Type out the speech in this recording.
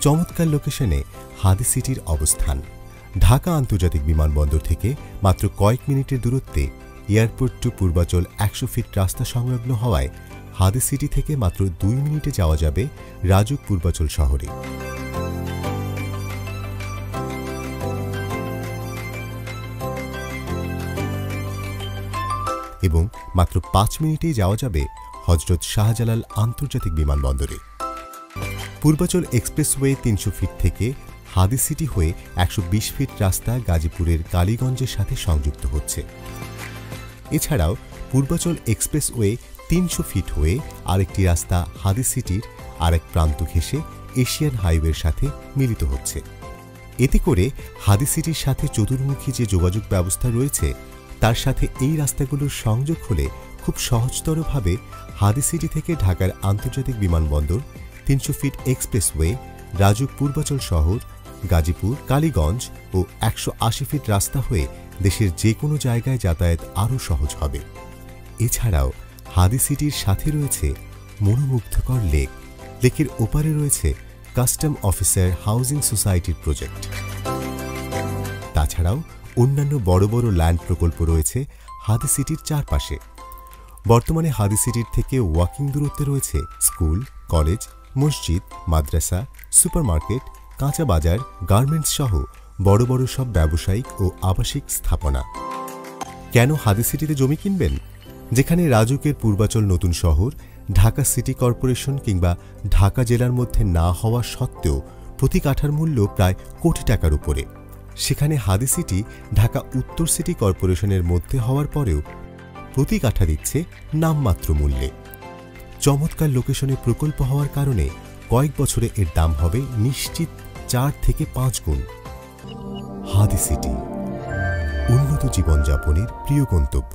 চমৎকার লোকেশনে হাদি সিটির অবস্থান। ঢাকা আন্তর্জাতিক বিমানবন্দর থেকে মাত্র কয়েক মিনিটের দূরত্বে এয়ারপোর্ট টু পূর্বাচল 100 ফিট রাস্তা সংলগ্ন হওয়ায় হাদি সিটি থেকে মাত্র 2 মিনিটে যাওয়া যাবে রাজুক পূর্বাচল শহরে। এবং মাত্র 5 মিনিটেই যাওয়া যাবে হযরত শাহজালাল আন্তর্জাতিক বিমানবন্দরে। পূর্বাচল এক্সপ্রেসওয়ে 300 ফিট থেকে হাদি সিটি হয়ে 120 ফিট রাস্তা গাজীপুরের কালীগঞ্জের সাথে সংযুক্ত হচ্ছে। এছাড়াও পূর্বাচল এক্সপ্রেসওয়ে 300 ফিট হয়ে আরেকটি রাস্তা হাদি সিটির আরেক প্রান্ত ঘেঁষে এশিয়ান হাইওয়ের সাথে মিলিত হচ্ছে। এতে করে হাদি সিটির সাথে চতুর্মুখী যে যোগাযোগ ব্যবস্থা রয়েছে তার সাথে এই রাস্তাগুলোর সংযোগ হলে খুব সহজতরভাবে হাদি সিটি থেকে ঢাকার আন্তর্জাতিক বিমানবন্দর, 300 ফিট এক্সপ্রেসওয়ে, রাজুক পূর্বাচল শহর, গাজীপুর, কালীগঞ্জ ও 180 ফিট রাস্তা হয়ে দেশের যে কোনো জায়গায় যাতায়াত আরও সহজ হবে। এছাড়াও হাদি সিটির সাথে রয়েছে মনোমুগ্ধকর লেক। লেকের ওপারে রয়েছে কাস্টম অফিসার হাউজিং সোসাইটির প্রজেক্ট। তাছাড়াও অন্যান্য বড় বড় ল্যান্ড প্রকল্প রয়েছে হাদি সিটির চারপাশে। বর্তমানে হাদি সিটির থেকে ওয়াকিং দূরত্বে রয়েছে স্কুল, কলেজ, মসজিদ, মাদ্রাসা, সুপারমার্কেট, কাঁচা বাজার, গার্মেন্টস সহ বড় বড় সব ব্যবসায়িক ও আবাসিক স্থাপনা। কেন হাদি সিটিতে জমি কিনবেন? যেখানে রাজুকের পূর্বাচল নতুন শহর ঢাকা সিটি কর্পোরেশন কিংবা ঢাকা জেলার মধ্যে না হওয়া সত্ত্বেও প্রতি কাঠার মূল্য প্রায় কোটি টাকার উপরে। সেখানে হাদি সিটি ঢাকা উত্তর সিটি কর্পোরেশনের মধ্যে হওয়ার পরেও প্রতি কাঠা দিচ্ছে নামমাত্র মূল্যে। চমৎকার লোকেশনে প্রকল্প হওয়ার কারণে কয়েক বছরে এর দাম হবে নিশ্চিত 4 থেকে 5 গুণ। হাদি সিটি, উন্নত জীবনযাপনের প্রিয় গন্তব্য।